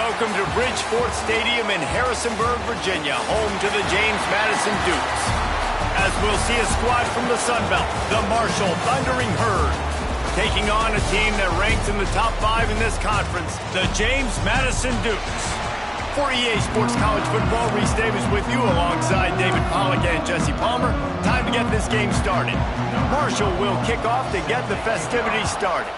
Welcome to Bridgeport Stadium in Harrisonburg, Virginia, home to the James Madison Dukes. As we'll see a squad from the Sun Belt, the Marshall Thundering Herd, taking on a team that ranks in the top 5 in this conference, the James Madison Dukes. For EA Sports College Football, Reese Davis with you alongside David Pollack and Jesse Palmer. Time to get this game started. Marshall will kick off to get the festivities started.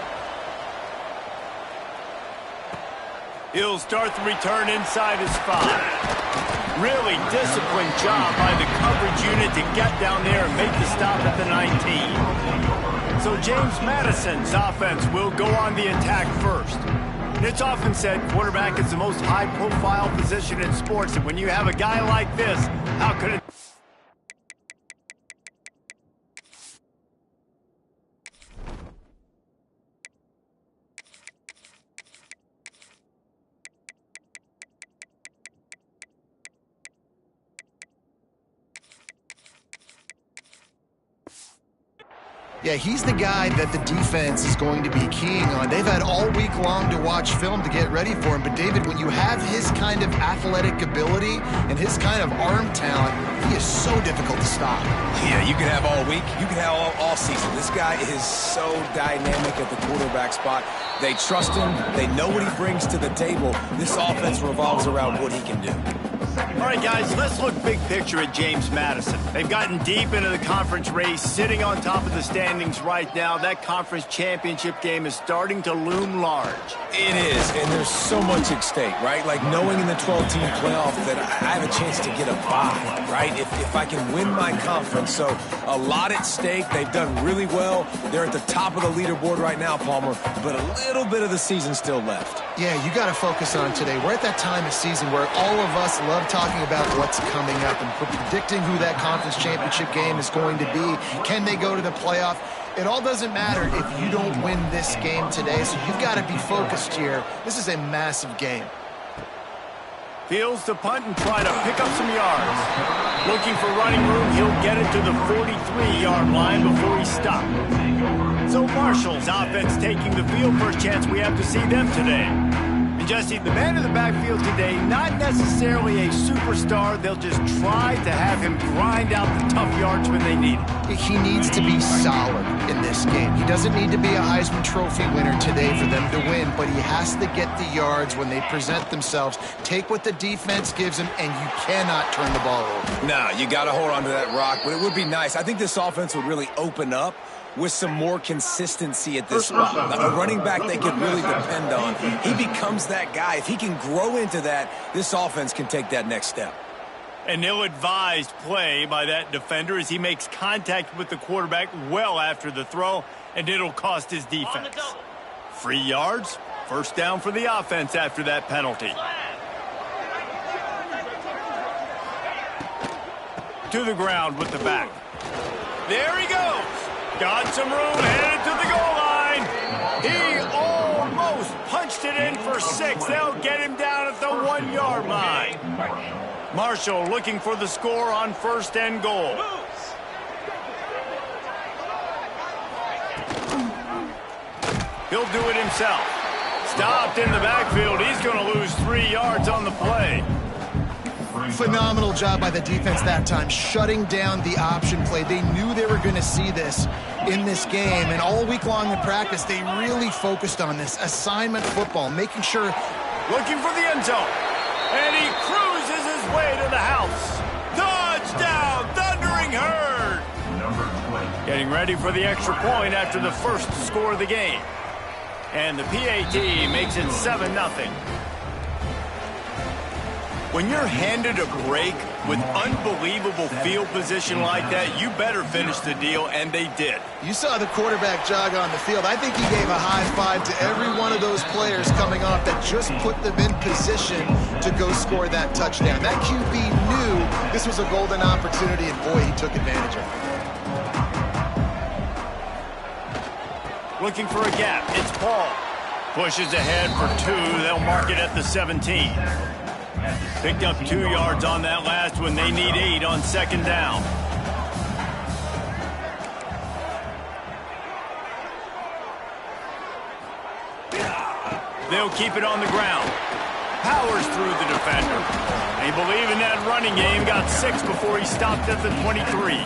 He'll start the return inside his 5. Really disciplined job by the coverage unit to get down there and make the stop at the 19. So James Madison's offense will go on the attack first. And it's often said quarterback is the most high-profile position in sports, and when you have a guy like this, how could it... Yeah, he's the guy that the defense is going to be keying on. They've had all week long to watch film to get ready for him. But, David, when you have his kind of athletic ability and his kind of arm talent, he is so difficult to stop. Yeah, you can have all week. You can have all season. This guy is so dynamic at the quarterback spot. They trust him. They know what he brings to the table. This offense revolves around what he can do. All right, guys, let's look big picture at James Madison. They've gotten deep into the conference race, sitting on top of the standings right now. That conference championship game is starting to loom large. It is, and there's so much at stake, right? Like knowing in the 12-team playoff that I have a chance to get a bye, right? If I can win my conference. So a lot at stake. They've done really well. They're at the top of the leaderboard right now, Palmer, but a little bit of the season still left. Yeah, you got to focus on today. We're at that time of season where all of us love talking about what's coming up and predicting who that conference championship game is going to be. Can they go to the playoff? It all doesn't matter if you don't win this game today, so you've got to be focused here. This is a massive game. Fields to punt and try to pick up some yards. Looking for running room, he'll get it to the 43-yard line before he stopped. So Marshall's offense taking the field. First chance we have to see them today. And Jesse, the man in the backfield today, not necessarily a superstar. They'll just try to have him grind out the tough yards when they need it. He needs to be solid in this game. He doesn't need to be a Heisman Trophy winner today for them to win, but he has to get the yards when they present themselves. Take what the defense gives him, and you cannot turn the ball over. No, you got to hold on to that rock, but it would be nice. I think this offense would really open up with some more consistency at this spot. A running back they could really depend on. He becomes that guy. If he can grow into that, this offense can take that next step. An ill-advised play by that defender as he makes contact with the quarterback well after the throw, and it'll cost his defense. 3 yards, first down for the offense after that penalty. To the ground with the back. There he goes. Got some room, headed to the goal line. He almost punched it in for 6. They'll get him down at the 1-yard line. Marshall looking for the score on first and goal. He'll do it himself. Stopped in the backfield. He's going to lose 3 yards on the play. Phenomenal job by the defense that time, shutting down the option play. They knew they were going to see this in this game, and all week long in practice, they really focused on this assignment football, making sure. Looking for the end zone, and he cruises his way to the house. Touchdown, Thundering Herd! Getting ready for the extra point after the first score of the game. And the PAT makes it 7-0. When you're handed a break with unbelievable field position like that, you better finish the deal, and they did. You saw the quarterback jog on the field. I think he gave a high five to every one of those players coming off that just put them in position to go score that touchdown. That QB knew this was a golden opportunity, and boy, he took advantage of it. Looking for a gap. It's Paul. Pushes ahead for 2. They'll mark it at the 17. Picked up 2 yards on that last one. They need 8 on second down. They'll keep it on the ground. powers through the defender. They believe in that running game, got 6 before he stopped at the 23.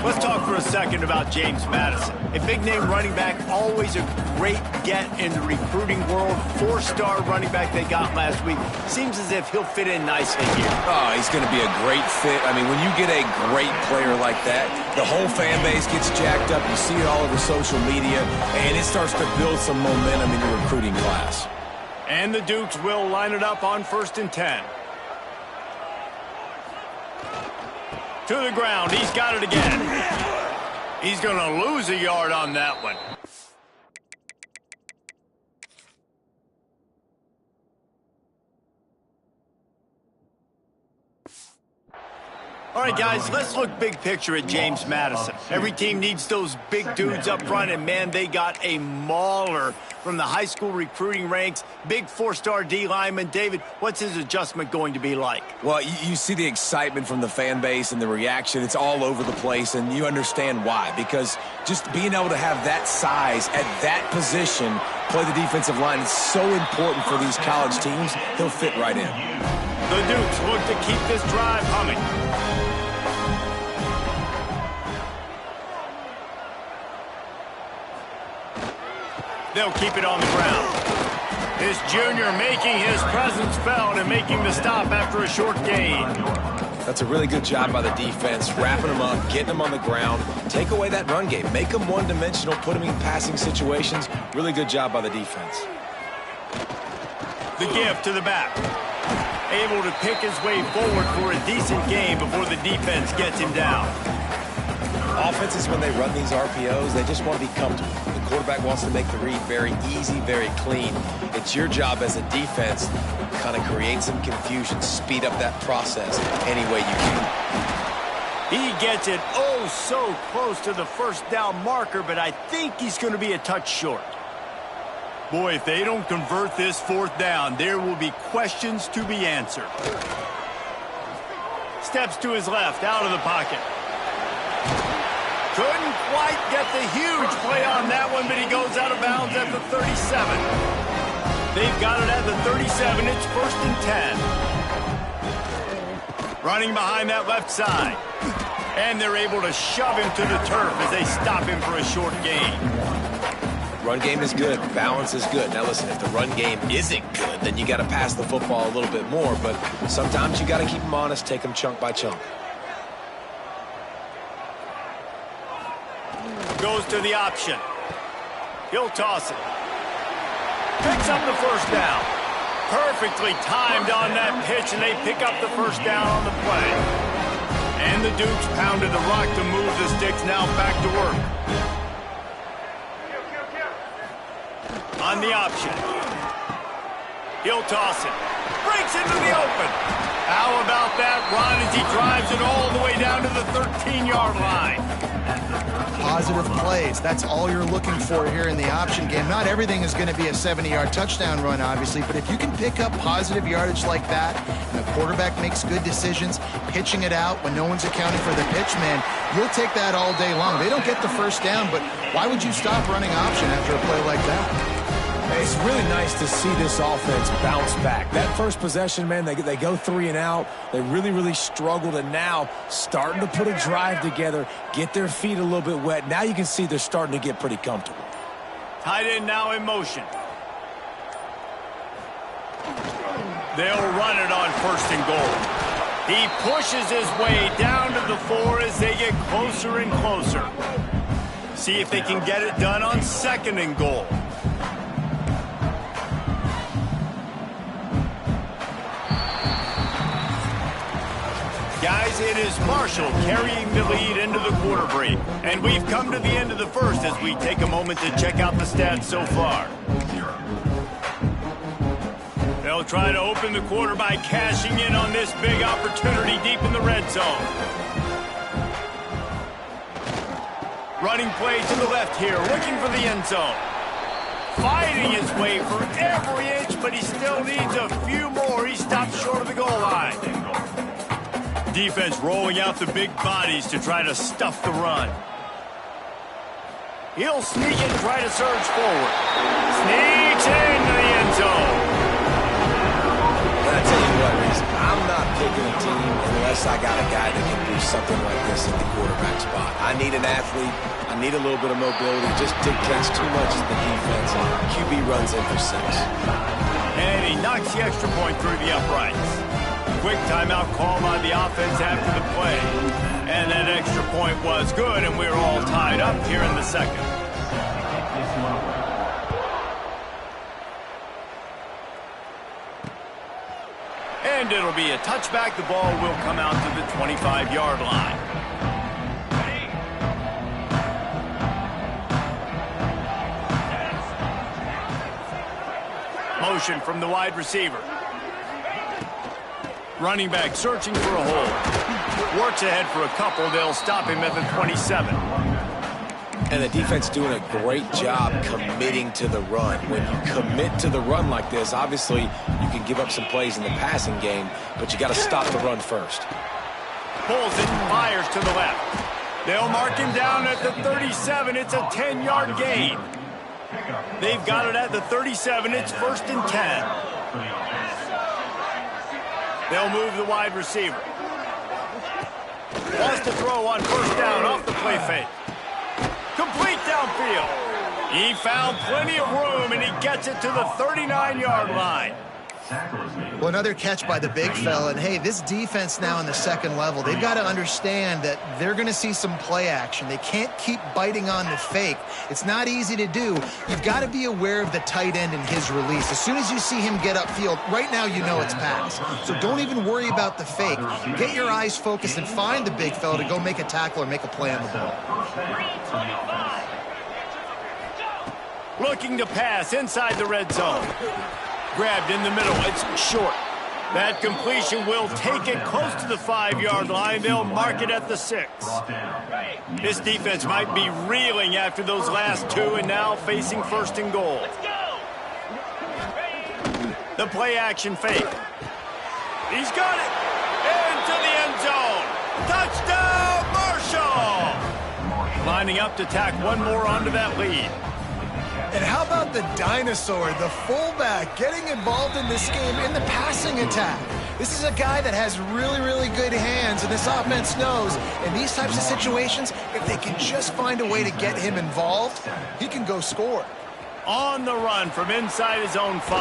Let's talk for a second about James Madison. A big-name running back, always a great get in the recruiting world. 4-star running back they got last week. Seems as if he'll fit in nicely here. Oh, he's going to be a great fit. I mean, when you get a great player like that, the whole fan base gets jacked up. You see it all over social media, and it starts to build some momentum in your recruiting class. And the Dukes will line it up on 1st and 10. To the ground. He's got it again. He's going to lose a yard on that one. All right, guys, let's look big picture at James Madison. Every team needs those big dudes up front, and, man, they got a mauler from the high school recruiting ranks. Big 4-star D lineman. David, what's his adjustment going to be like? Well, you see the excitement from the fan base and the reaction. It's all over the place, and you understand why. Because just being able to have that size at that position, play the defensive line, is so important for these college teams. He'll fit right in. The Dukes look to keep this drive humming. They'll keep it on the ground. This junior making his presence felt and making the stop after a short gain. That's a really good job by the defense, wrapping them up, getting them on the ground. Take away that run game. Make them one-dimensional, put them in passing situations. Really good job by the defense. The give to the back. Able to pick his way forward for a decent gain before the defense gets him down. Offenses, when they run these RPOs, they just want to be comfortable. The quarterback wants to make the read very easy, very clean. It's your job as a defense to kind of create some confusion, speed up that process any way you can. He gets it oh so close to the 1st down marker, but I think he's going to be a touch short. Boy, if they don't convert this 4th down, there will be questions to be answered. Steps to his left, out of the pocket. Couldn't quite get the huge play on that one, but he goes out of bounds at the 37. They've got it at the 37. It's 1st and 10. Running behind that left side. And they're able to shove him to the turf as they stop him for a short gain. Run game is good. Balance is good. Now, listen, if the run game isn't good, then you got to pass the football a little bit more. But sometimes you got to keep them honest, take them chunk by chunk. Goes to the option. He'll toss it. Picks up the 1st down. Perfectly timed on that pitch, and they pick up the 1st down on the play. And the Dukes pounded the rock to move the sticks, now back to work. On the option. He'll toss it. Breaks into the open. How about that run as he drives it all the way down to the 13-yard line? Positive plays. That's all you're looking for here in the option game. Not everything is going to be a 70-yard touchdown run, obviously, but if you can pick up positive yardage like that, and the quarterback makes good decisions, pitching it out when no one's accounting for the pitch, man, you'll take that all day long. They don't get the 1st down, but why would you stop running option after a play like that? It's really nice to see this offense bounce back. That first possession, man, they go 3 and out. They really struggled, and now starting to put a drive together, get their feet a little bit wet. Now you can see they're starting to get pretty comfortable. Tight end now in motion. They'll run it on 1st and goal. He pushes his way down to the 4 as they get closer and closer. See if they can get it done on 2nd and goal. Guys, it is Marshall carrying the lead into the quarter break. And we've come to the end of the 1st as we take a moment to check out the stats so far. They'll try to open the quarter by cashing in on this big opportunity deep in the red zone. Running play to the left here, looking for the end zone. Fighting his way for every inch, but he still needs a few more. He stops short of the goal line. Defense rolling out the big bodies to try to stuff the run. He'll sneak and try to surge forward. Sneaks into the end zone. unless I got a guy that can do something like this at the quarterback spot. I need an athlete. I need a little bit of mobility. Just dictates too much to the defense. QB runs in for 6. And he knocks the extra point through the uprights. Quick timeout call by the offense after the play. And that extra point was good, and we're all tied up here in the second. And it'll be a touchback. The ball will come out to the 25-yard line. Motion from the wide receiver. Running back searching for a hole. Works ahead for a couple. They'll stop him at the 27. And the defense doing a great job committing to the run. When you commit to the run like this, obviously you can give up some plays in the passing game, but you got to stop the run first. Pulls it and fires to the left. They'll mark him down at the 37. It's a 10-yard gain. They've got it at the 37. It's 1st and 10. They'll move the wide receiver. Wants to throw on 1st down off the play fake. Complete downfield. He found plenty of room, and he gets it to the 39-yard line. Well, another catch by the big fella. And, hey, this defense now in the second level, they've got to understand that they're going to see some play action. They can't keep biting on the fake. It's not easy to do. You've got to be aware of the tight end and his release. As soon as you see him get upfield, right now you know it's pass. So don't even worry about the fake. Get your eyes focused and find the big fella to go make a tackle or make a play on the ball. Looking to pass inside the red zone. Grabbed in the middle. It's short. That completion will take it close to the 5-yard line. They'll mark it at the 6. This defense might be reeling after those last 2 and now facing 1st and goal. The play action fake. He's got it. Into the end zone. Touchdown, Marshall! Lining up to tack one more onto that lead. And how about the dinosaur, the fullback, getting involved in this game in the passing attack? This is a guy that has really, really good hands, and this offense knows in these types of situations, if they can just find a way to get him involved, he can go score. On the run from inside his own 5.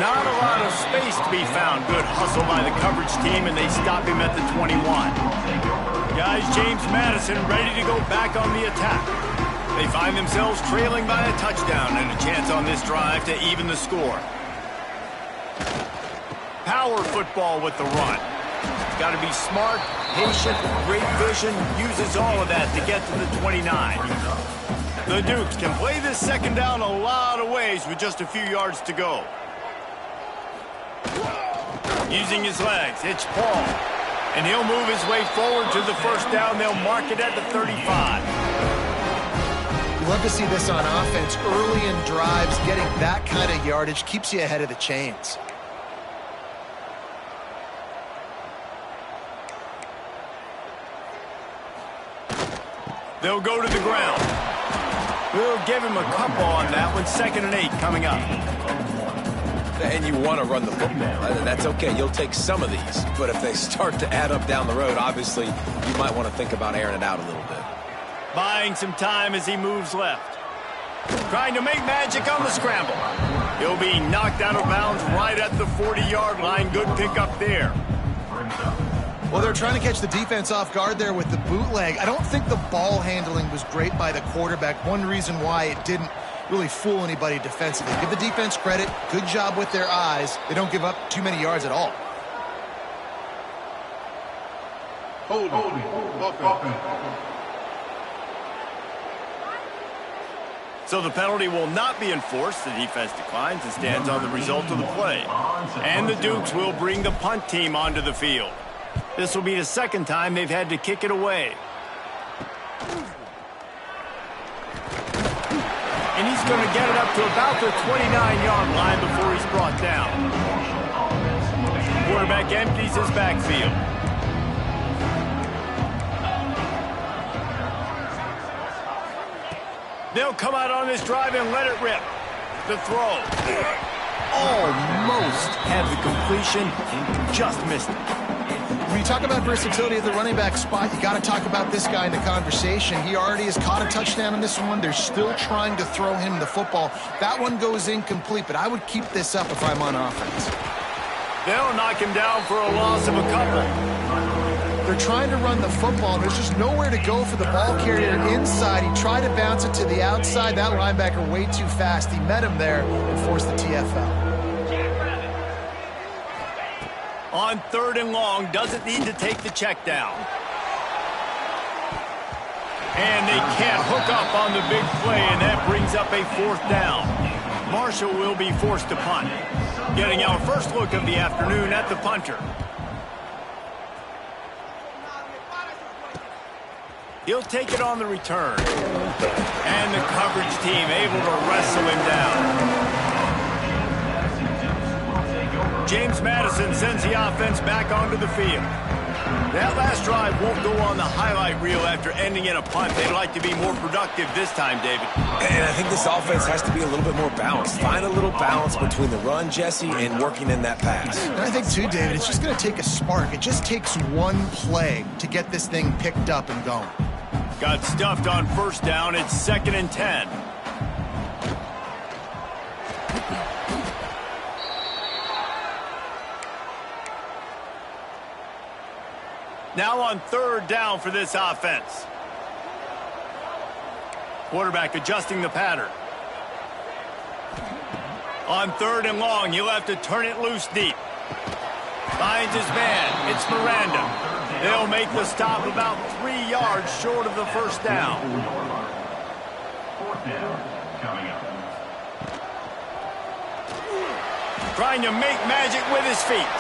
Not a lot of space to be found. Good hustle by the coverage team, and they stop him at the 21. Guys, James Madison ready to go back on the attack. They find themselves trailing by a touchdown and a chance on this drive to even the score. Power football with the run. Got to be smart, patient, great vision, uses all of that to get to the 29. The Dukes can play this second down a lot of ways with just a few yards to go. Using his legs, it's Paul. And he'll move his way forward to the 1st down. They'll mark it at the 35. You love to see this on offense. Early in drives, getting that kind of yardage keeps you ahead of the chains. They'll go to the ground. We'll give him a couple on that one. 2nd and 8 coming up. And you want to run the football. That's okay. You'll take some of these. But if they start to add up down the road, obviously you might want to think about airing it out a little bit. Buying some time as he moves left. Trying to make magic on the scramble. He'll be knocked out of bounds right at the 40-yard line. Good pickup there. Well, they're trying to catch the defense off guard there with the bootleg. I don't think the ball handling was great by the quarterback. One reason why it didn't really fool anybody defensively. Give the defense credit. Good job with their eyes. They don't give up too many yards at all. So the penalty will not be enforced. The defense declines and stands on the result of the play. And the Dukes will bring the punt team onto the field. This will be the 2nd time they've had to kick it away. And he's going to get it up to about the 29-yard line before he's brought down. Quarterback empties his backfield. They'll come out on this drive and let it rip. The throw. almost had the completion and just missed it. When you talk about versatility at the running back spot, you got to talk about this guy in the conversation. He already has caught a touchdown in this one. They're still trying to throw him the football. That one goes incomplete, but I would keep this up if I'm on offense. They'll knock him down for a loss of a couple. They're trying to run the football, and there's just nowhere to go for the ball carrier inside. He tried to bounce it to the outside. That linebacker way too fast. He met him there and forced the TFL. On 3rd and long, doesn't need to take the check down. And they can't hook up on the big play, and that brings up a 4th down. Marshall will be forced to punt. Getting our first look of the afternoon at the punter. He'll take it on the return. And the coverage team able to wrestle him down. James Madison sends the offense back onto the field. That last drive won't go on the highlight reel after ending in a punt. They'd like to be more productive this time, David. And I think this offense has to be a little bit more balanced. Find a little balance between the run, Jesse, and working in that pass. And I think, too, David, it's just going to take a spark. It just takes one play to get this thing picked up and going. Got stuffed on 1st down. It's 2nd and 10. Now on 3rd down for this offense. Quarterback adjusting the pattern. On 3rd and long, he'll have to turn it loose deep. Finds his man. It's Miranda. They'll make the stop about 3 yards short of the 1st down. 4th down coming up. Trying to make magic with his feet.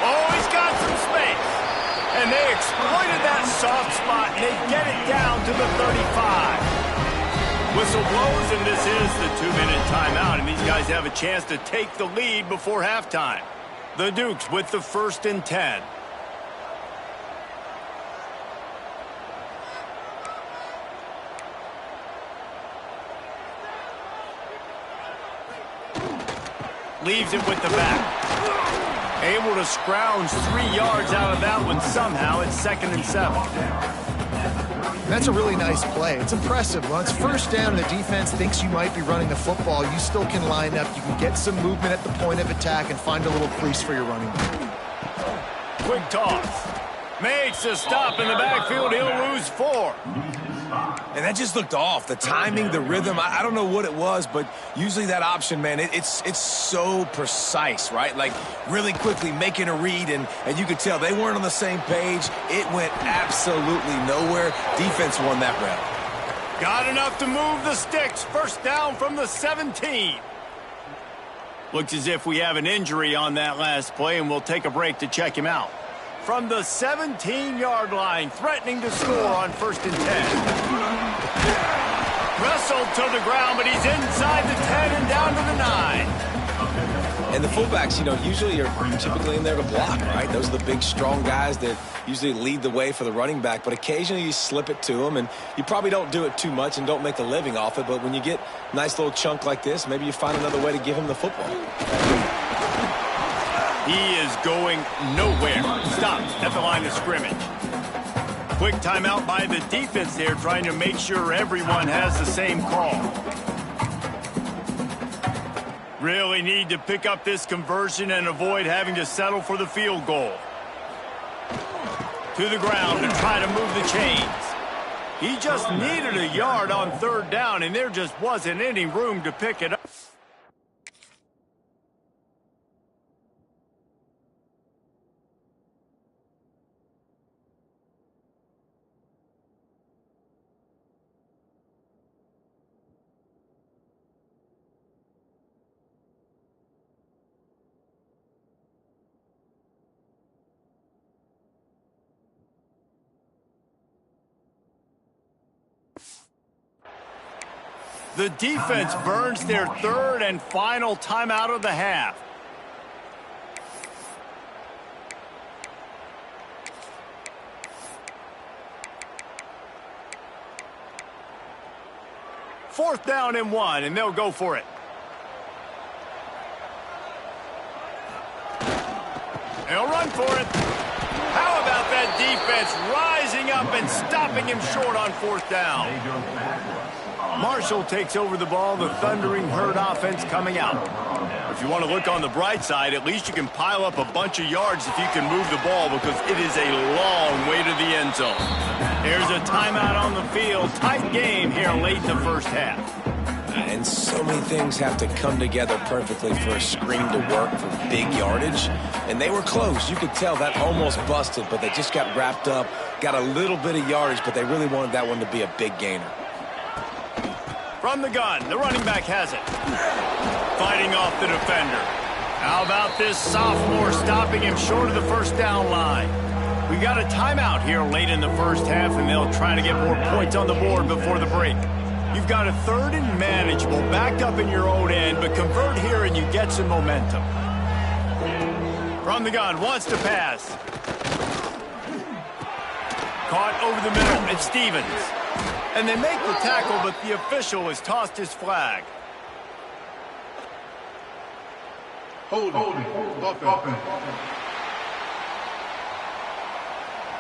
Oh, he's got some space. And they exploited that soft spot, and they get it down to the 35. Whistle blows, and this is the 2-minute timeout, and these guys have a chance to take the lead before halftime. The Dukes with the 1st and 10. Leaves it with the back. Able to scrounge 3 yards out of that one somehow. It's 2nd and 7. That's a really nice play. It's impressive. Well, it's 1st down and the defense thinks you might be running the football. You still can line up. You can get some movement at the point of attack and find a little crease for your running back. Quick toss. Makes a stop in the backfield. He'll lose 4. And that just looked off. The timing, the rhythm, I don't know what it was, but usually that option, man, it's so precise, right? Like really quickly making a read, and you could tell they weren't on the same page. It went absolutely nowhere. Defense won that round. Got enough to move the sticks. 1st down from the 17. Looks as if we have an injury on that last play, and we'll take a break to check him out. From the 17-yard line, threatening to score on 1st and 10. Wrestled to the ground, but he's inside the 10 and down to the 9. And the fullbacks, usually are typically in there to block, right? Those are the big, strong guys that usually lead the way for the running back, but occasionally you slip it to them, and you probably don't do it too much and don't make a living off it, but when you get a nice little chunk like this, maybe you find another way to give him the football. He is going nowhere. Stopped at the line of scrimmage. Quick timeout by the defense there, trying to make sure everyone has the same call. Really need to pick up this conversion and avoid having to settle for the field goal. To the ground to try to move the chains. He just needed a yard on 3rd down, and there just wasn't any room to pick it up. The defense burns their 3rd and final timeout of the half. Fourth down and 1, and they'll go for it. He'll run for it. How about that defense rising up and stopping him short on 4th down? Marshall takes over the ball. The Thundering Herd offense coming out. If you want to look on the bright side, at least you can pile up a bunch of yards if you can move the ball, because it is a long way to the end zone. There's a timeout on the field. Tight game here late in the first half. And so many things have to come together perfectly for a screen to work for big yardage. And they were close. You could tell that almost busted, but they just got wrapped up, got a little bit of yardage, but they really wanted that one to be a big gainer. From the gun, the running back has it. Fighting off the defender. How about this sophomore stopping him short of the 1st down line? We got a timeout here late in the first half, and they'll try to get more points on the board before the break. You've got a 3rd and manageable, backed up in your own end, but convert here and you get some momentum. From the gun, wants to pass. Caught over the middle, it's Stevens. And they make the tackle, but the official has tossed his flag. Holding.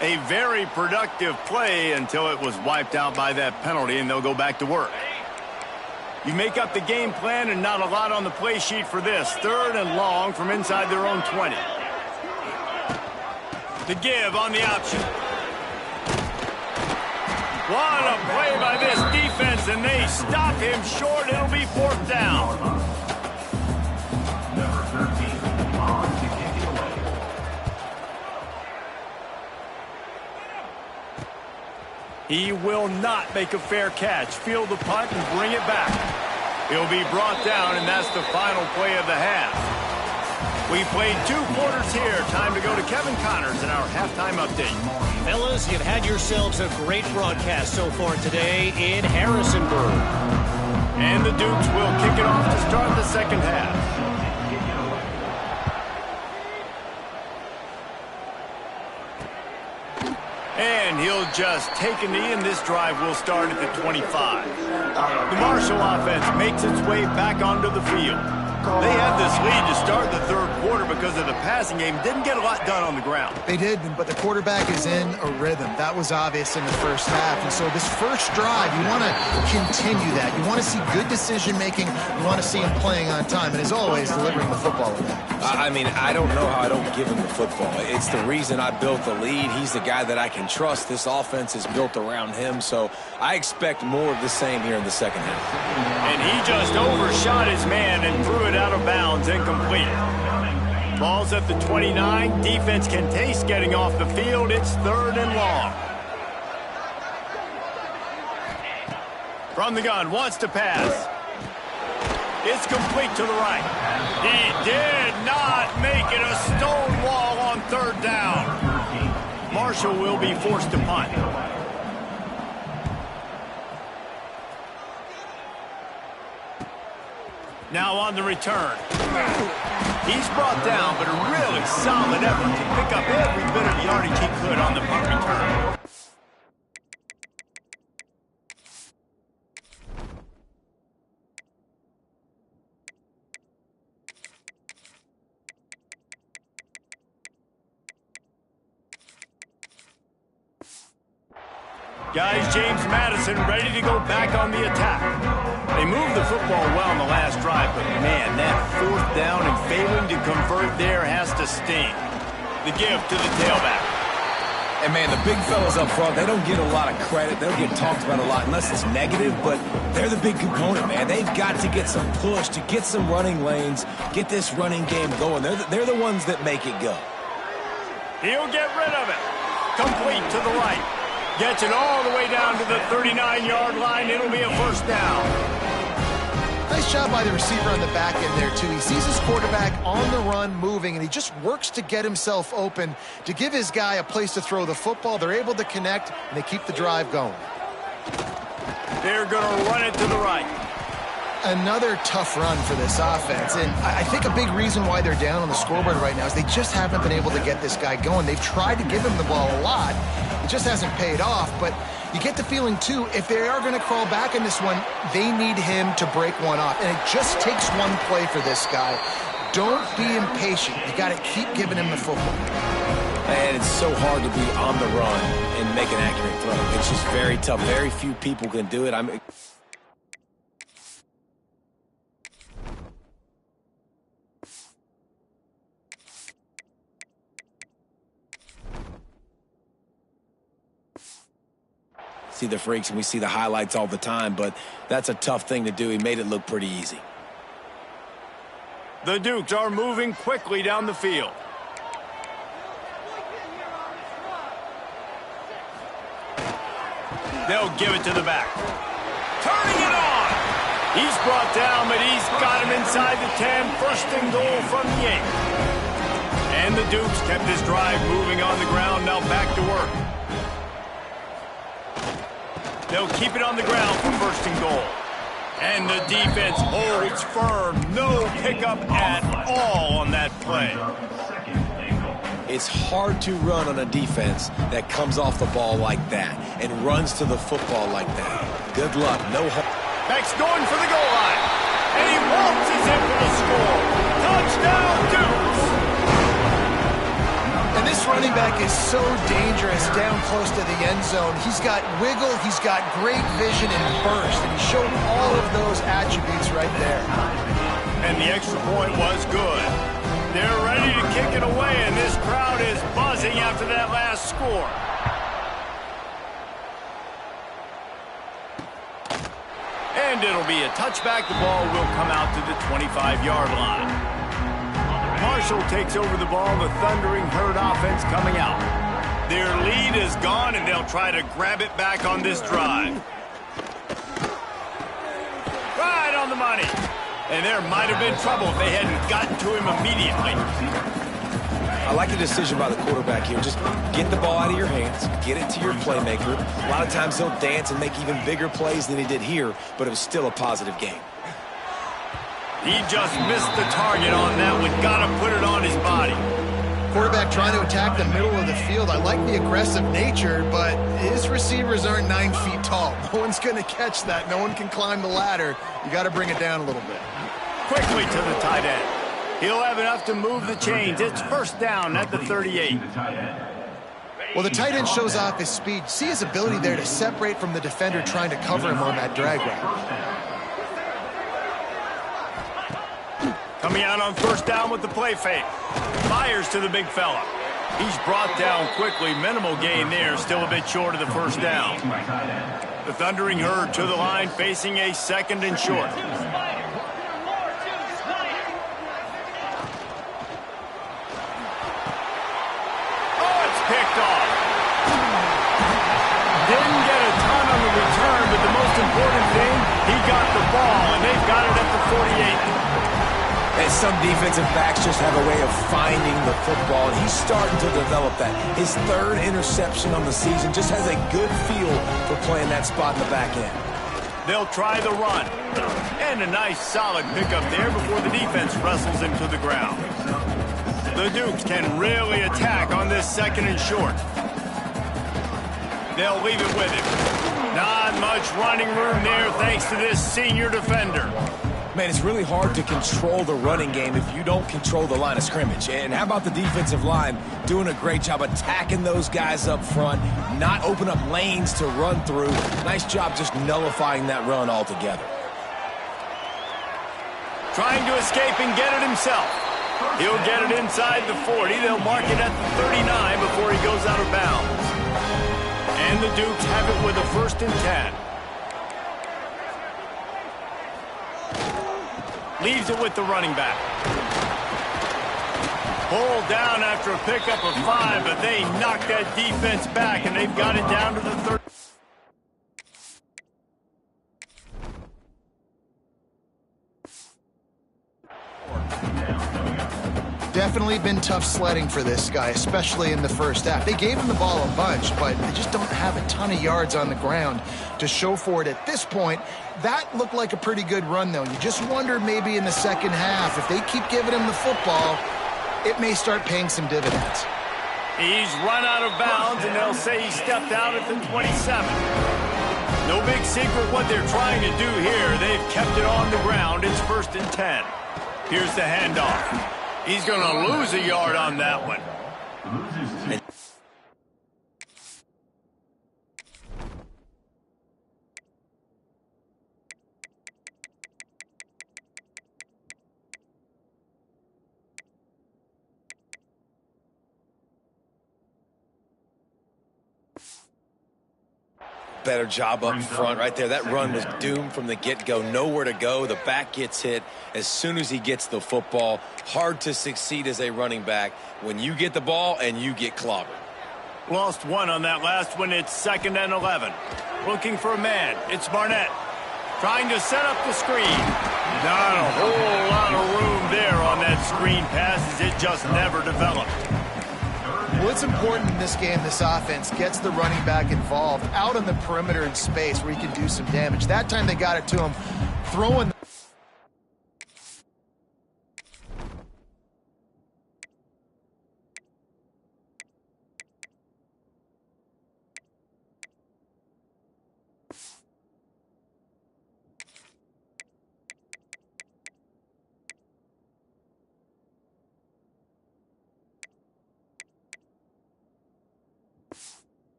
A very productive play until it was wiped out by that penalty, and they'll go back to work. You make up the game plan, and not a lot on the play sheet for this. 3rd and long from inside their own 20. The give on the option. What a play by this defense, and they stop him short. It'll be 4th down. Number 13, on to kick it away. He will not make a fair catch. Field the punt and bring it back. He'll be brought down, and that's the final play of the half. We played 2 quarters here. Time to go to Kevin Connors in our halftime update. Fellas, you've had yourselves a great broadcast so far today in Harrisonburg. And the Dukes will kick it off to start the second half. And he'll just take a knee, and this drive will start at the 25. The Marshall offense makes its way back onto the field. They had this lead to start the 3rd quarter because of the passing game. Didn't get a lot done on the ground. They did, but the quarterback is in a rhythm. That was obvious in the first half. And so this first drive, you want to continue that. You want to see good decision-making. You want to see him playing on time. And as always, delivering the football with that. I mean, I don't know how I don't give him the football. It's the reason I built the lead. He's the guy that I can trust. This offense is built around him. So I expect more of the same here in the second half. And he just overshot his man and threw it out of bounds, incomplete. Ball's at the 29. Defense can taste getting off the field. It's 3rd and long. From the gun, wants to pass. It's complete to the right. He did not make it. A stone wall on 3rd down. Marshall will be forced to punt. Now on the return. He's brought down, but a really solid effort to pick up every bit of yardage he could on the punt return. Guys, James Madison ready to go back on the attack. They moved the football well in the last drive, but man, that 4th down and failing to convert there has to sting. The give to the tailback. And man, the big fellas up front, they don't get a lot of credit. They don't get talked about a lot unless it's negative, but they're the big component, man. They've got to get some push, to get some running lanes, get this running game going. They're the ones that make it go. He'll get rid of it. Complete to the right. Gets it all the way down to the 39-yard line. It'll be a 1st down. Nice job by the receiver on the back end there, too. He sees his quarterback on the run moving, and he just works to get himself open to give his guy a place to throw the football. They're able to connect, and they keep the drive going. They're going to run it to the right. Another tough run for this offense, and I think a big reason why they're down on the scoreboard right now is they just haven't been able to get this guy going. They've tried to give him the ball a lot. It just hasn't paid off, but you get the feeling, too, if they are going to crawl back in this one, they need him to break one off, and it just takes one play for this guy. Don't be impatient. You got to keep giving him the football. And it's so hard to be on the run and make an accurate throw. It's just very tough. Very few people can do it. See the freaks and we see the highlights all the time, but that's a tough thing to do. He made it look pretty easy. The Dukes are moving quickly down the field. They'll give it to the back. Turning it on! He's brought down, but he's got him inside the 10. First and goal from the 8. And the Dukes kept this drive moving on the ground. Now back to work. They'll keep it on the ground for first and goal. And the defense holds firm. No pickup at all on that play. It's hard to run on a defense that comes off the ball like that and runs to the football like that. Good luck. No hope. Beck's going for the goal line. And he waltzes in for the score. Touchdown, Dukes! And this running back is so dangerous down close to the end zone. He's got wiggle, he's got great vision and burst, and he showed all of those attributes right there. And the extra point was good. They're ready to kick it away, and this crowd is buzzing after that last score. And it'll be a touchback. The ball will come out to the 25-yard line. Marshall takes over the ball. The Thundering Herd offense coming out. Their lead is gone, and they'll try to grab it back on this drive. Right on the money. And there might have been trouble if they hadn't gotten to him immediately. I like the decision by the quarterback here. Just get the ball out of your hands, get it to your playmaker. A lot of times he'll dance and make even bigger plays than he did here, but it was still a positive game. He just missed the target on that one. Got to put it on his body. Quarterback trying to attack the middle of the field. I like the aggressive nature, but his receivers aren't 9 feet tall. No one's going to catch that. No one can climb the ladder. You got to bring it down a little bit. Quickly to the tight end. He'll have enough to move the chains. It's first down at the 38. Well, the tight end shows off his speed. See his ability there to separate from the defender trying to cover him on that drag route. Coming out on first down with the play fake. Fires to the big fella. He's brought down quickly. Minimal gain there. Still a bit short of the first down. The Thundering Herd to the line facing a second and short. Oh, it's picked off. Didn't get a ton on the return, but the most important thing, he got the ball, and they've got it at the 48. And some defensive backs just have a way of finding the football, and he's starting to develop that. His third interception on the season, just has a good feel for playing that spot in the back end. They'll try the run. And a nice solid pickup there before the defense wrestles him to the ground. The Dukes can really attack on this second and short. They'll leave it with him. Not much running room there thanks to this senior defender. Man, it's really hard to control the running game if you don't control the line of scrimmage. And how about the defensive line doing a great job attacking those guys up front, not open up lanes to run through. Nice job just nullifying that run altogether. Trying to escape and get it himself. He'll get it inside the 40. They'll mark it at the 39 before he goes out of bounds. And the Dukes have it with a first and 10. Leaves it with the running back. Pulled down after a pickup of 5, but they knocked that defense back, and they've got it down to the 30. Definitely been tough sledding for this guy, especially in the first half. They gave him the ball a bunch, but they just don't have a ton of yards on the ground to show for it at this point. That looked like a pretty good run, though. You just wonder maybe in the second half, if they keep giving him the football, it may start paying some dividends. He's run out of bounds, and they'll say he stepped out at the 27. No big secret what they're trying to do here. They've kept it on the ground. It's first and 10. Here's the handoff. He's going to lose a yard on that one. Better job up front right there. That run was doomed from the get-go. Nowhere to go. The back gets hit as soon as he gets the football. Hard to succeed as a running back when you get the ball and you get clobbered. Lost one on that last one. It's 2nd and 11. Looking for a man. It's Barnett. Trying to set up the screen. Not a whole lot of room there on that screen pass as it just never developed. What's important in this game, this offense gets the running back involved out on the perimeter in space where he can do some damage. That time they got it to him, throwing.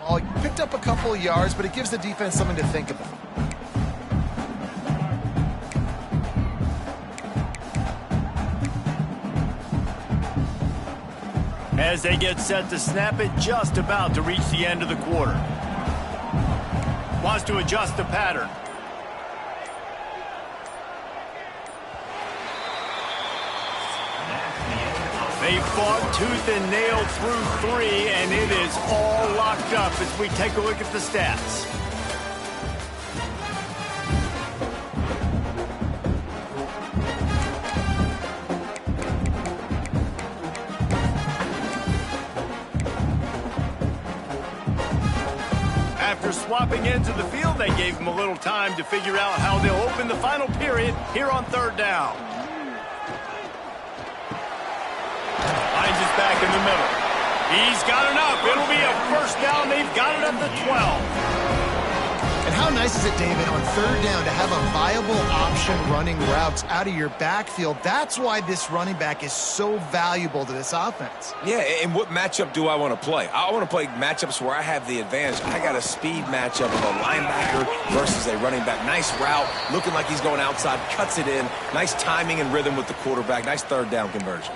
Oh, he picked up a couple of yards, but it gives the defense something to think about. As they get set to snap it, just about to reach the end of the quarter. Wants to adjust the pattern. They fought tooth and nail through 3, and it is all locked up as we take a look at the stats. After swapping ends of the field, they gave him a little time to figure out how they'll open the final period here on 3rd down. Is back in the middle. He's got enough. It'll be a 1st down. They've got it at the 12. And how nice is it, David, on 3rd down to have a viable option running routes out of your backfield? That's why this running back is so valuable to this offense. Yeah, and what matchup do I want to play? I want to play matchups where I have the advantage. I got a speed matchup of a linebacker versus a running back. Nice route, looking like he's going outside, cuts it in. Nice timing and rhythm with the quarterback. Nice 3rd down conversion.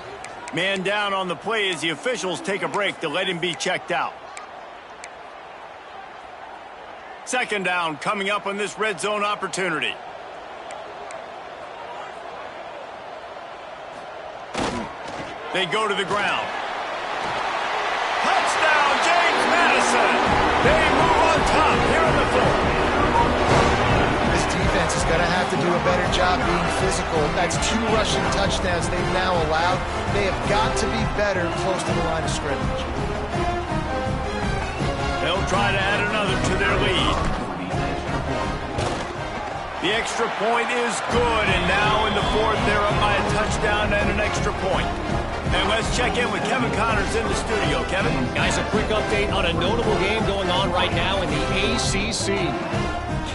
Man down on the play as the officials take a break to let him be checked out. 2nd down coming up on this red zone opportunity. They go to the ground. Touchdown, James Madison. They move on top here in the 4th. This defense is going to have to do a better job being physical. That's 2 rushing touchdowns they've now allowed. They have got to be better close to the line of scrimmage. They'll try to add another to their lead. The extra point is good, and now in the 4th, they're up by a touchdown and an extra point. And let's check in with Kevin Connors in the studio. Kevin? Guys, a quick update on a notable game going on right now in the ACC.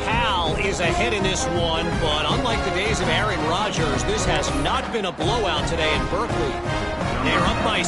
Cal is ahead in this one, but unlike the days of Aaron Rodgers, this has not been a blowout today in Berkeley. They're up by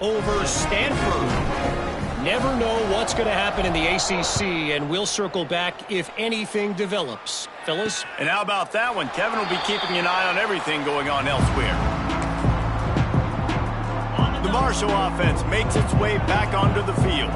over Stanford. Never know what's going to happen in the ACC, and we'll circle back if anything develops. Fellas? And how about that one? Kevin will be keeping an eye on everything going on elsewhere. The Marshall offense makes its way back onto the field.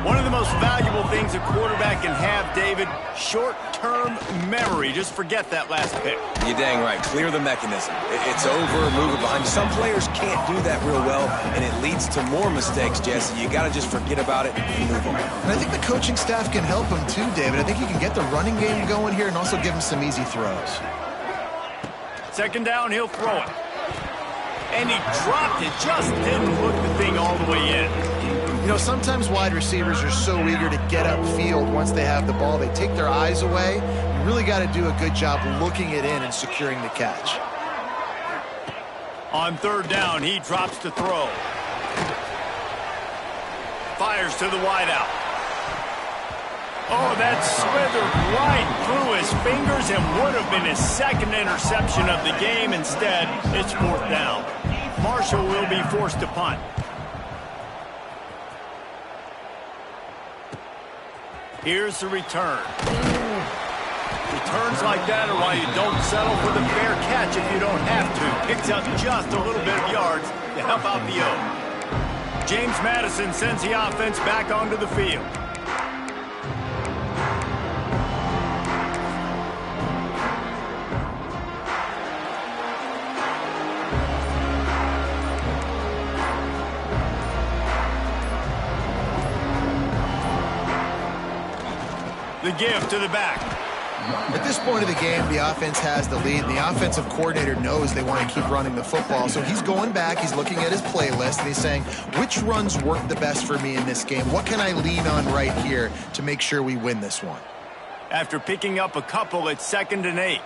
One of the most valuable things a quarterback can have, David, short-term memory. Just forget that last pick. You're dang right. Clear the mechanism. It's over, move it behind you. Some players can't do that real well, and it leads to more mistakes, Jesse. You got to just forget about it and move on. And I think the coaching staff can help him too, David. I think he can get the running game going here and also give him some easy throws. Second down, he'll throw it. And he dropped it. Just didn't hook the thing all the way in. You know, sometimes wide receivers are so eager to get upfield once they have the ball. They take their eyes away. You really got to do a good job looking it in and securing the catch. On third down, he drops to throw. Fires to the wideout. Oh, that slithered right through his fingers and would have been his second interception of the game. Instead, it's fourth down. Marshall will be forced to punt. Here's the return. Returns like that are why you don't settle for the fair catch if you don't have to. Picks up just a little bit of yards to help out the O. James Madison sends the offense back onto the field. The give to the back. At this point of the game, the offense has the lead. The offensive coordinator knows they want to keep running the football. So he's going back, he's looking at his playlist, and he's saying, which runs work the best for me in this game? What can I lean on right here to make sure we win this one? After picking up a couple, it's 2nd and 8.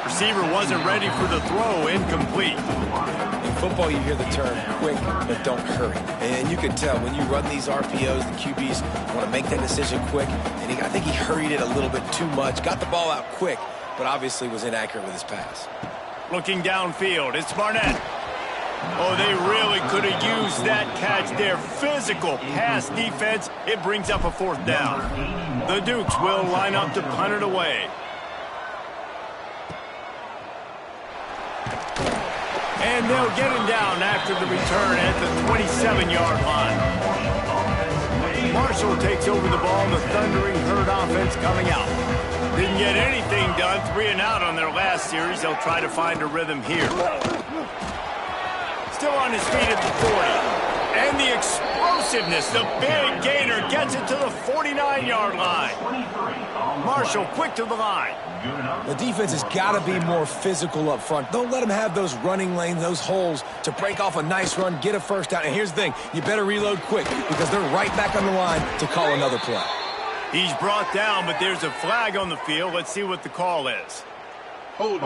Receiver wasn't ready for the throw, incomplete. In football, you hear the term quick, but don't hurry. And you can tell when you run these RPOs, the QBs want to make that decision quick. And I think he hurried it a little bit too much. Got the ball out quick, but obviously was inaccurate with his pass. Looking downfield, it's Barnett. Oh, they really could have used that catch there. Physical pass defense. It brings up a fourth down. The Dukes will line up to punt it away. And they'll get him down after the return at the 27-yard line. Marshall takes over the ball. The Thundering Herd offense coming out. Didn't get anything done. 3 and out on their last series. They'll try to find a rhythm here. Still on his feet at the 40. And the explosiveness. The big gainer gets it to the 49-yard line. Marshall quick to the line. The defense has got to be more physical up front. Don't let them have those running lanes, those holes to break off a nice run, get a first down. And here's the thing, you better reload quick because they're right back on the line to call another play. He's brought down, but there's a flag on the field. Let's see what the call is. Holding.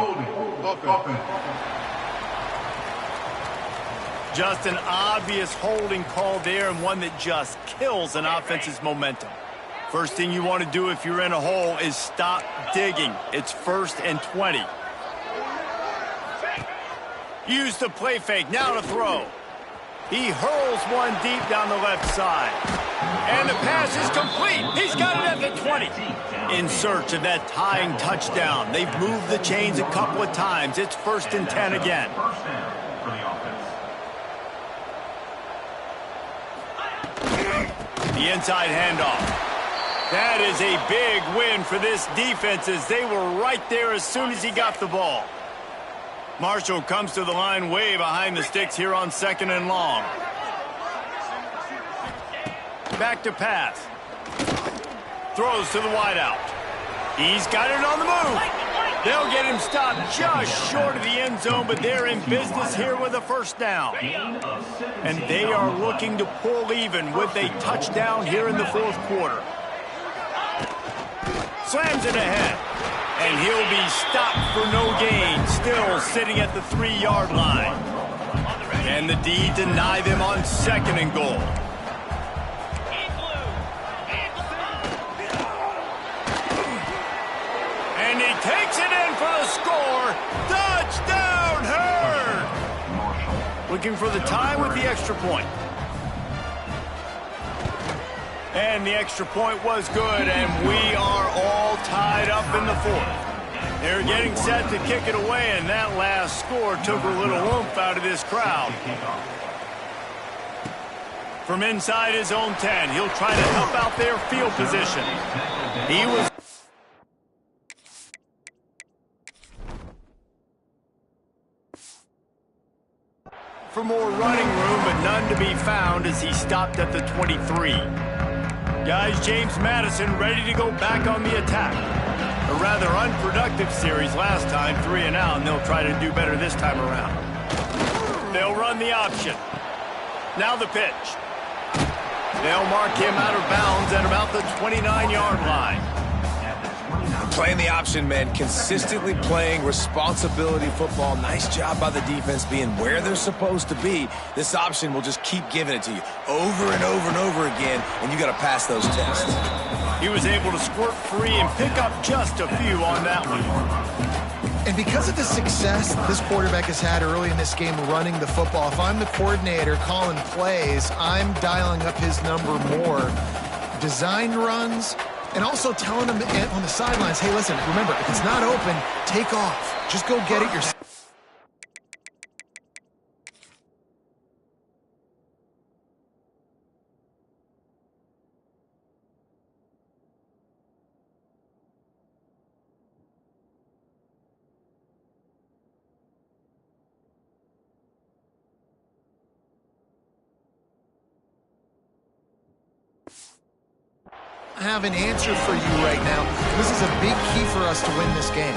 Just an obvious holding call there, and one that just kills an offense's momentum. First thing you want to do if you're in a hole is stop digging. It's 1st and 20. Use the play fake. Now to throw. He hurls one deep down the left side. And the pass is complete. He's got it at the 20. In search of that tying touchdown. They've moved the chains a couple of times. It's 1st and 10 again. The inside handoff. That is a big win for this defense as they were right there as soon as he got the ball. Marshall comes to the line way behind the sticks here on 2nd and long. Back to pass. Throws to the wideout. He's got it on the move. They'll get him stopped just short of the end zone, but they're in business here with a first down. And they are looking to pull even with a touchdown here in the 4th quarter. Slams it ahead. And he'll be stopped for no gain, still sitting at the 3-yard line. Can the D deny them on 2nd and goal? And he takes it in for the score. Touchdown, looking for the tie with the extra point. And the extra point was good, and we are all tied up in the fourth. They're getting set to kick it away, and that last score took a little oomph out of this crowd. From inside his own 10, he'll try to help out their field position. He was... for more running room, but none to be found as he stopped at the 23. Guys, James Madison ready to go back on the attack. A rather unproductive series last time, 3 and out, and they'll try to do better this time around. They'll run the option. Now the pitch. They'll mark him out of bounds at about the 29-yard line. Playing the option, man, consistently playing responsibility football. Nice job by the defense being where they're supposed to be. This option will just keep giving it to you over and over and over again, and you got to pass those tests. He was able to squirt free and pick up just a few on that one. And because of the success this quarterback has had early in this game running the football, if I'm the coordinator calling plays, I'm dialing up his number more. Design runs, and also telling him on the sidelines, hey, listen, remember, if it's not open, take off. Just go get it yourself. I have an answer for you right now. This is a big key for us to win this game.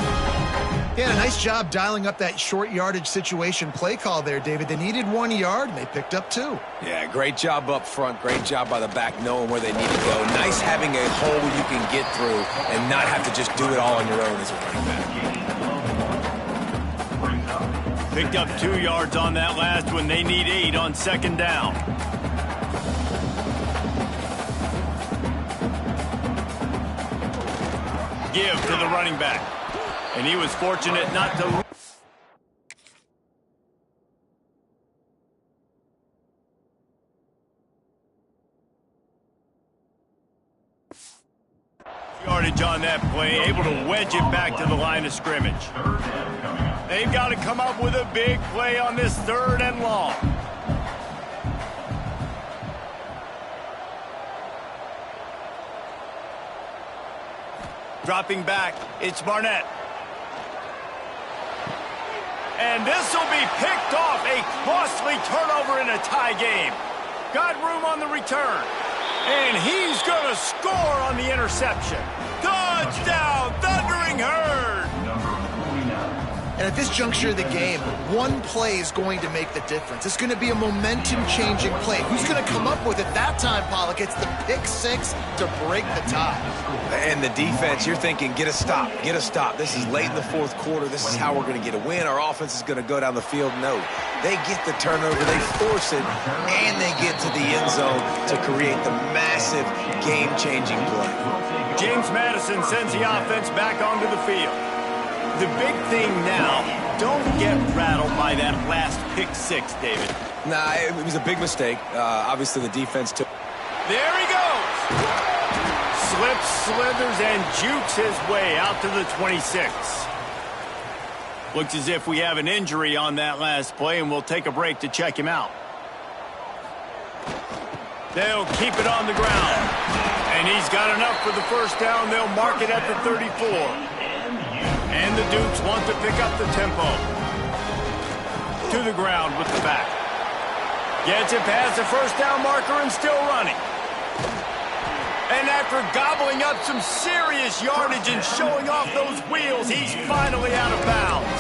Yeah, nice job dialing up that short yardage situation play call there, David. They needed 1 yard, and they picked up 2. Yeah, great job up front. Great job by the back knowing where they need to go. Nice having a hole you can get through and not have to just do it all on your own as a running back. Picked up 2 yards on that last one. They need 8 on second down. Give to the running back. And he was fortunate not to... yardage on that play, able to wedge it back to the line of scrimmage. They've got to come up with a big play on this 3rd and long. Dropping back, it's Barnett. And this will be picked off, a costly turnover in a tie game. Got room on the return. And he's going to score on the interception. Touchdown, Thundering Herd! And at this juncture of the game, one play is going to make the difference. It's going to be a momentum-changing play. Who's going to come up with it that time, Pollock? It's the pick 6 to break the tie. And the defense, you're thinking, get a stop, get a stop. This is late in the 4th quarter. This is how we're going to get a win. Our offense is going to go down the field. No, they get the turnover, they force it, and they get to the end zone to create the massive game-changing play. James Madison sends the offense back onto the field. The big thing now, don't get rattled by that last pick 6, David. Nah, it was a big mistake. Obviously, the defense took... There he goes! Slips, slithers, and jukes his way out to the 26. Looks as if we have an injury on that last play, and we'll take a break to check him out. They'll keep it on the ground. And he's got enough for the first down. They'll mark it at the 34. And the Dukes want to pick up the tempo. To the ground with the back. Gets it past the first down marker and still running. And after gobbling up some serious yardage and showing off those wheels, he's finally out of bounds.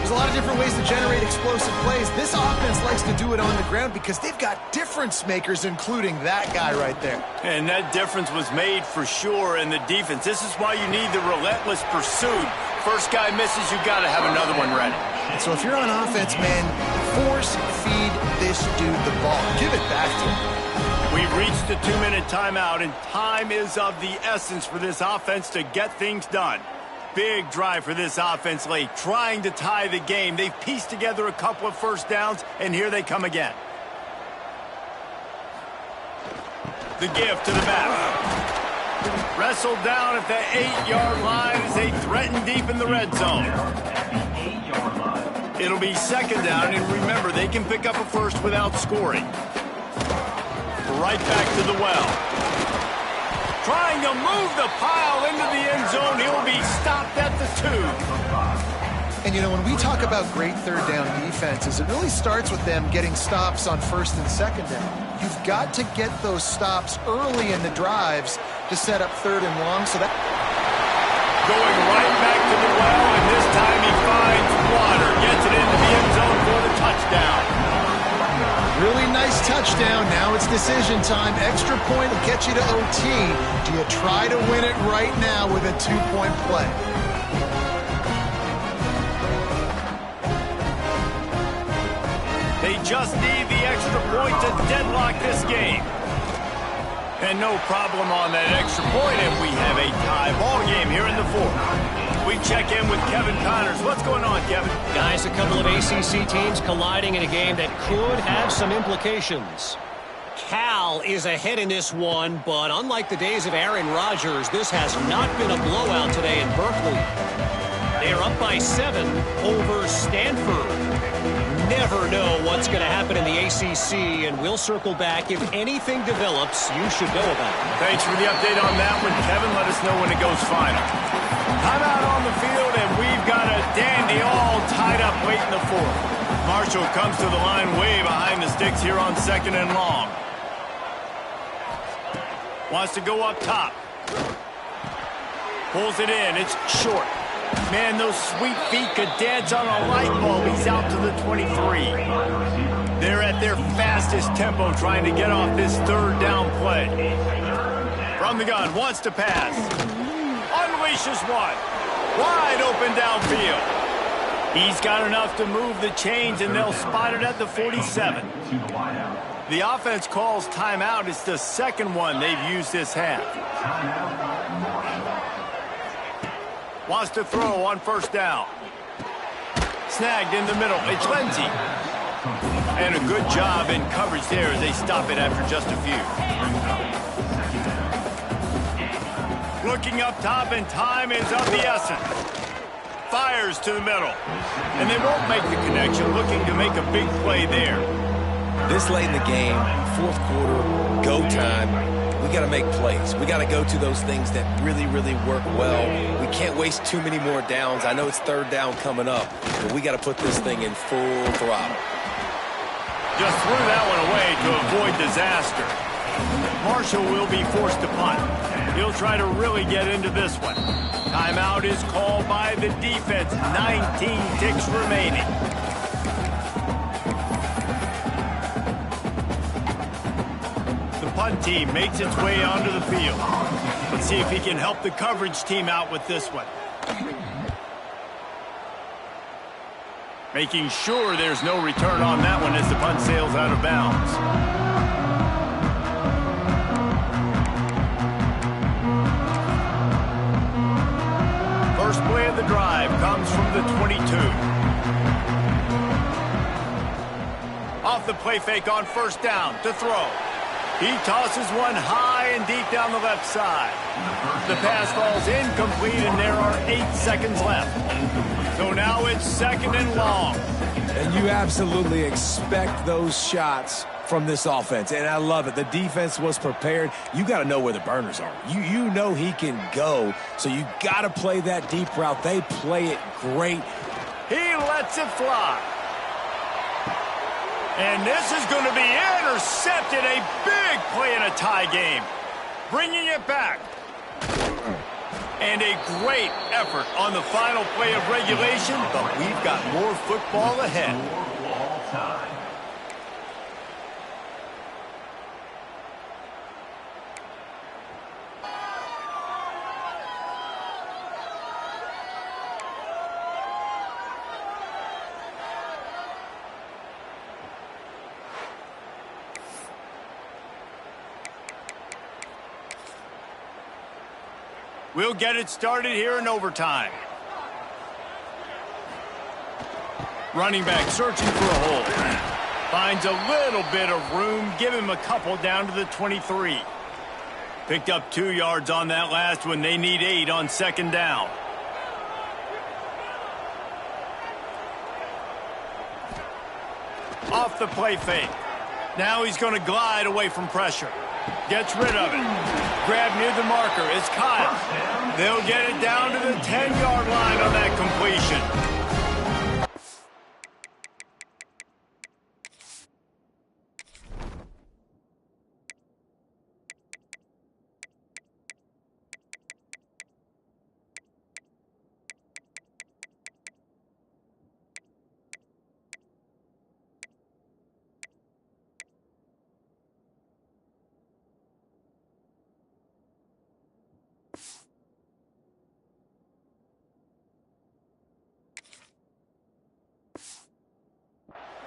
There's a lot of different ways to generate explosive plays. This offense likes to do it on the ground because they've got difference makers, including that guy right there. And that difference was made for sure in the defense. This is why you need the relentless pursuit. First guy misses, you got to have another one ready. And so if you're on offense, man, force feed this dude the ball. Give it back to him. We've reached the 2-minute timeout, and time is of the essence for this offense to get things done. big drive for this offense late, trying to tie the game. They've pieced together a couple of first downs, and here they come again. The give to the back. Wrestled down at the 8-yard line as they threaten deep in the red zone. It'll be second down, and remember, they can pick up a first without scoring. Right back to the well. Trying to move the pile into the end zone. He'll be stopped at the 2. And, you know, when we talk about great third down defenses, it really starts with them getting stops on first and second down. You've got to get those stops early in the drives to set up third and long. So that going right back to the well, and this time he finds water. Gets it into the end zone for the touchdown. Really nice touchdown. Now it's decision time. Extra point will get you to OT. Do you try to win it right now with a 2-point play? They just need the extra point to deadlock this game. And no problem on that extra point, and we have a tie ball game here in the 4th. We check in with Kevin Connors. What's going on, Kevin? Guys, a couple of ACC teams colliding in a game that could have some implications. Cal is ahead in this one, but unlike the days of Aaron Rodgers, this has not been a blowout today in Berkeley. They are up by 7 over Stanford. Never know what's going to happen in the ACC, and we'll circle back. If anything develops, you should know about it. Thanks for the update on that one, Kevin. Let us know when it goes final. Timeout on the field, and we've got a dandy all tied up late in the 4th. Marshall comes to the line way behind the sticks here on 2nd and long. Wants to go up top. Pulls it in. It's short. Man, those sweet feet could dance on a light bulb. He's out to the 23. They're at their fastest tempo trying to get off this third down play. From the gun, wants to pass. Unleashes one. Wide open downfield. He's got enough to move the chains, and they'll spot it at the 47. The offense calls timeout. It's the second one they've used this half. Wants to throw on first down. Snagged in the middle. It's Lindsey. And a good job in coverage there as they stop it after just a few. Looking up top, and time is of the essence. Fires to the middle. And they won't make the connection, looking to make a big play there. This late in the game, 4th quarter, go time. We got to make plays. We got to go to those things that really, really work well. We can't waste too many more downs. I know it's third down coming up, but we got to put this thing in full throttle. Just threw that one away to avoid disaster. Marshall will be forced to punt. He'll try to really get into this one. Timeout is called by the defense. 19 ticks remaining. Punt team makes its way onto the field. Let's see if he can help the coverage team out with this one. Making sure there's no return on that one as the punt sails out of bounds. First play of the drive comes from the 22. Off the play fake on first down to throw. He tosses one high and deep down the left side. The pass falls incomplete, and there are 8 seconds left. So now it's 2nd and long. And you absolutely expect those shots from this offense, and I love it. The defense was prepared. You got to know where the burners are. You know he can go, so you got to play that deep route. They play it great. He lets it fly. And this is going to be intercepted. A big play in a tie game. Bringing it back. And a great effort on the final play of regulation, but we've got more football ahead. We'll get it started here in overtime. Running back searching for a hole. Finds a little bit of room. Give him a couple down to the 23. Picked up 2 yards on that last one. They need 8 on second down. Off the play fake. Now he's going to glide away from pressure. Gets rid of it. Grab near the marker. It's Kyle. They'll get it down to the 10-yard line on that completion.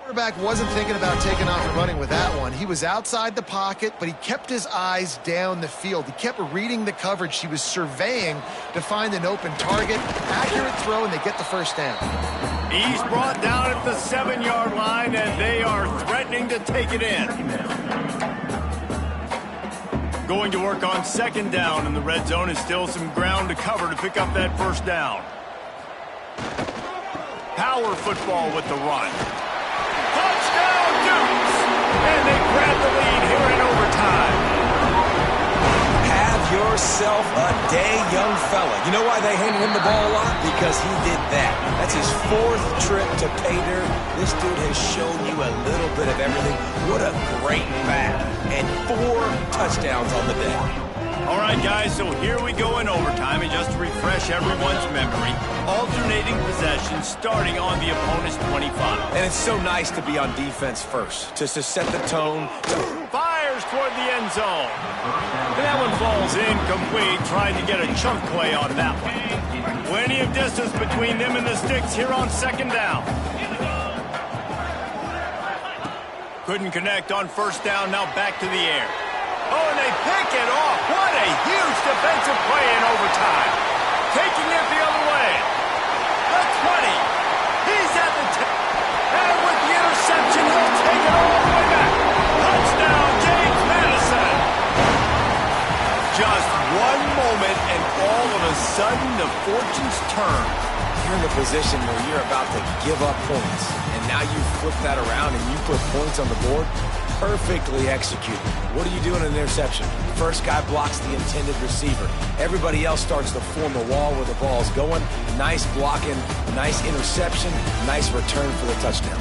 Quarterback wasn't thinking about taking off and running with that one. He was outside the pocket, but he kept his eyes down the field. He kept reading the coverage. He was surveying to find an open target. Accurate throw, and they get the first down. He's brought down at the 7-yard line, and they are threatening to take it in. Going to work on second down in the red zone is still some ground to cover to pick up that first down. Power football with the run. Touchdown, Dukes! And they grab the lead here in overtime. Have yourself a day, young fella. You know why they handed him the ball a lot? Because he did that. That's his 4th trip to pay dirt. This dude has shown you a little bit of everything. What a great back. And 4 touchdowns on the day. All right, guys, so here we go in overtime, and just to refresh everyone's memory, alternating possession starting on the opponent's 25. And it's so nice to be on defense first, just to set the tone. Fires toward the end zone. And that one falls incomplete, trying to get a chunk play on that one. Plenty of distance between them and the sticks here on second down. Couldn't connect on first down, now back to the air. Oh, and they pick it off. What a huge defensive play in overtime. Taking it the other way. The 20. He's at the 10. And with the interception, he'll take it all the way back. Touchdown, James Madison. Just one moment, and all of a sudden, the fortunes turn. You're in a position where you're about to give up points, and now you flip that around and you put points on the board. Perfectly executed. What do you do in an interception? First guy blocks the intended receiver. Everybody else starts to form a wall where the ball's going. Nice blocking, nice interception, nice return for the touchdown.